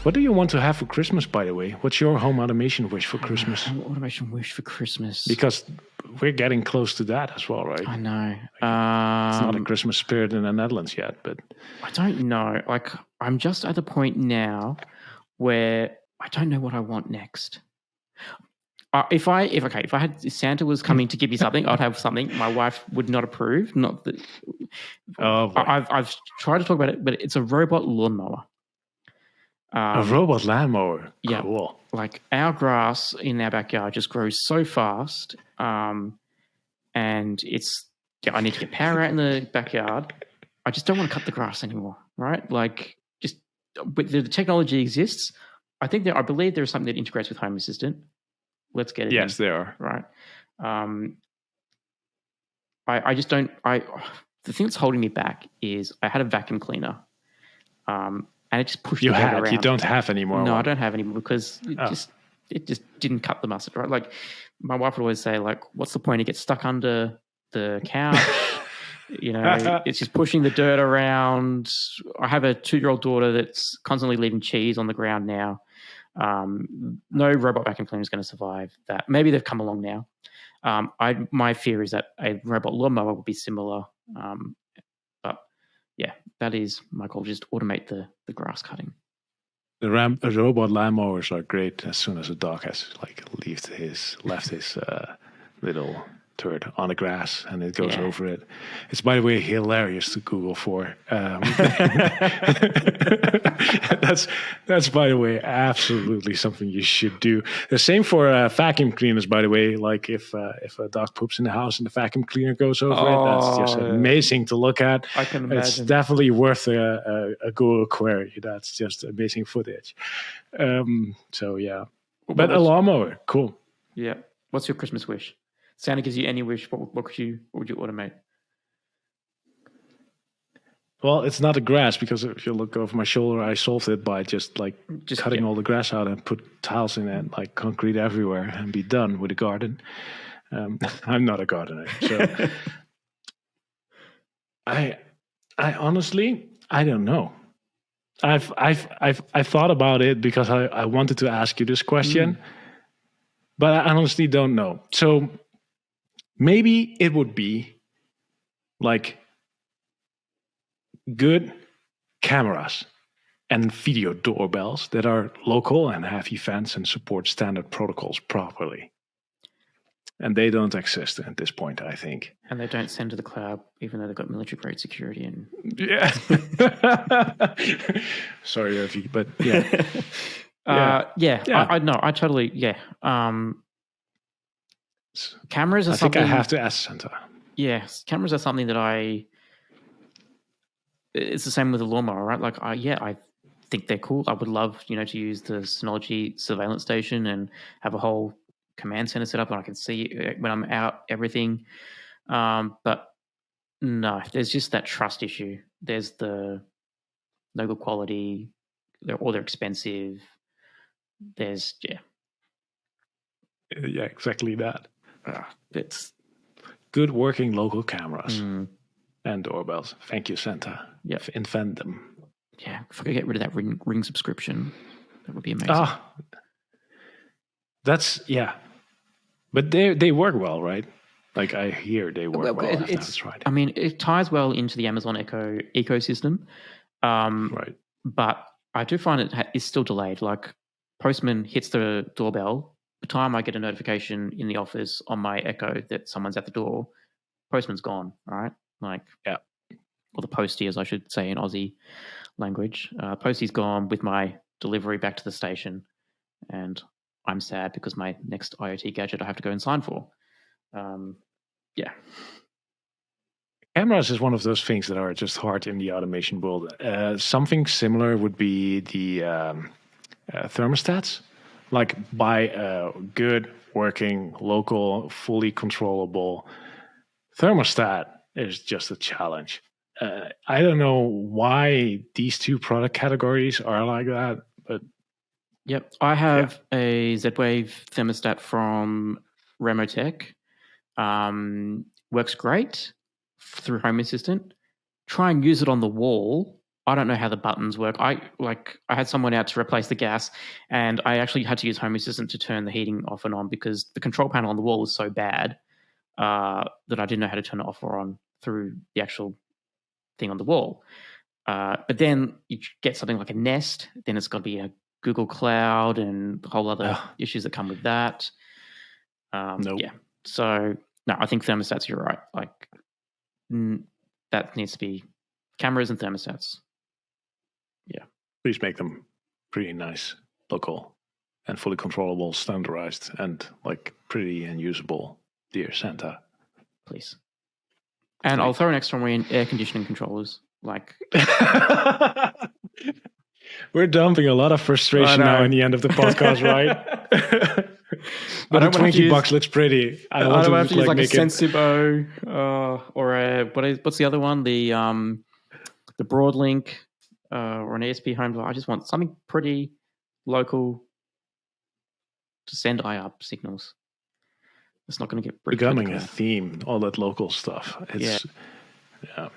What do you want to have for Christmas, by the way? What's your home automation wish for Christmas? Home automation wish for Christmas. Because we're getting close to that as well, right? I know. It's not a Christmas spirit in the Netherlands yet, but I don't know. Like, I'm just at the point now where I don't know what I want next. If Santa was coming to give me something, I'd have something. My wife would not approve. Not that. Oh, boy. I've tried to talk about it, but it's a robot lawnmower. A robot lawnmower. Yeah. Cool. Like, our grass in our backyard just grows so fast, and it's. Yeah, I need to get power out in the backyard. I just don't want to cut the grass anymore, right? Like, but the technology exists. I believe there is something that integrates with Home Assistant. Let's get it. Yes, there are. Right. I just don't. The thing that's holding me back is I had a vacuum cleaner, and it just pushed the dirt around. You don't have anymore. No, I don't have anymore because it just didn't cut the mustard, right? Like, my wife would always say, like, what's the point? It gets stuck under the couch. It's just pushing the dirt around. I have a 2-year-old daughter that's constantly leaving cheese on the ground now. No robot vacuum cleaner is going to survive that. Maybe they've come along now. My fear is that a robot lawnmower would be similar. But yeah, that is my goal. Just automate the grass cutting. The robot lawnmowers are great as soon as a dog has left his little turd on the grass and it goes over it. It's, by the way, hilarious to Google for. That's by the way absolutely something you should do. The same for vacuum cleaners, by the way. Like, if a dog poops in the house and the vacuum cleaner goes over it, that's just amazing to look at. I can imagine. It's definitely worth a Google query. That's just amazing footage. So yeah, but a lawnmower, cool. Yeah. What's your Christmas wish? Santa gives you any wish. What would you automate? Well, it's not the grass, because if you look over my shoulder, I solved it by just cutting all the grass out and put tiles in it, like concrete everywhere, and be done with the garden. I'm not a gardener, so I honestly, I don't know. I've thought about it because I wanted to ask you this question, but I honestly don't know. So maybe it would be like good cameras and video doorbells that are local and have events and support standard protocols properly. And they don't exist at this point, I think. And they don't send to the cloud, even though they've got military-grade security. And yeah. Sorry, Irvi, but yeah. I totally, cameras are something... I think I have to ask Santa. Yes, cameras are something that it's the same with the lawnmower, right? Like, I think they're cool. I would love, to use the Synology surveillance station and have a whole command center set up and I can see when I'm out everything. But no, there's just that trust issue. There's the no good quality, they're expensive. There's, yeah, exactly that. It's good working local cameras and doorbells. Thank you, Santa. Yeah, invent them. Yeah, if I could get rid of that ring subscription, that would be amazing. That's but they work well, right? Like, I hear they work well. That's right. I mean, it ties well into the Amazon Echo ecosystem, right? But I do find it is still delayed. Like, postman hits the doorbell. The time I get a notification in the office on my Echo that someone's at the door, postman's gone. Right? Like, yeah, or the postie, as I should say in Aussie language. Postie's gone with my delivery back to the station, and I'm sad because my next IoT gadget I have to go and sign for. Cameras is one of those things that are just hard in the automation world. Something similar would be the thermostats. Like, buy a good working, local, fully controllable thermostat is just a challenge. I don't know why these two product categories are like that, but yep, I have a Z-Wave thermostat from Remotech. Works great through Home Assistant. Try and use it on the wall, I don't know how the buttons work. I had someone out to replace the gas, and I actually had to use Home Assistant to turn the heating off and on because the control panel on the wall was so bad that I didn't know how to turn it off or on through the actual thing on the wall. But then you get something like a Nest, then it's got to be a Google Cloud and whole other issues that come with that. Nope. Yeah. So no, I think thermostats. You're right. Like that needs to be cameras and thermostats. Yeah. Please make them pretty nice, local, and fully controllable, standardized, and like pretty and usable. Dear Santa. Please. And I'll throw an extra one in air conditioning controllers. Like we're dumping a lot of frustration now in the end of the podcast, right? But the $20 looks pretty. I don't have to use like a Sensibo or a what's the other one? The Broadlink or an ESP home. I just want something pretty local to send IR signals. It's not going to get becoming a theme. All that local stuff. It's yeah.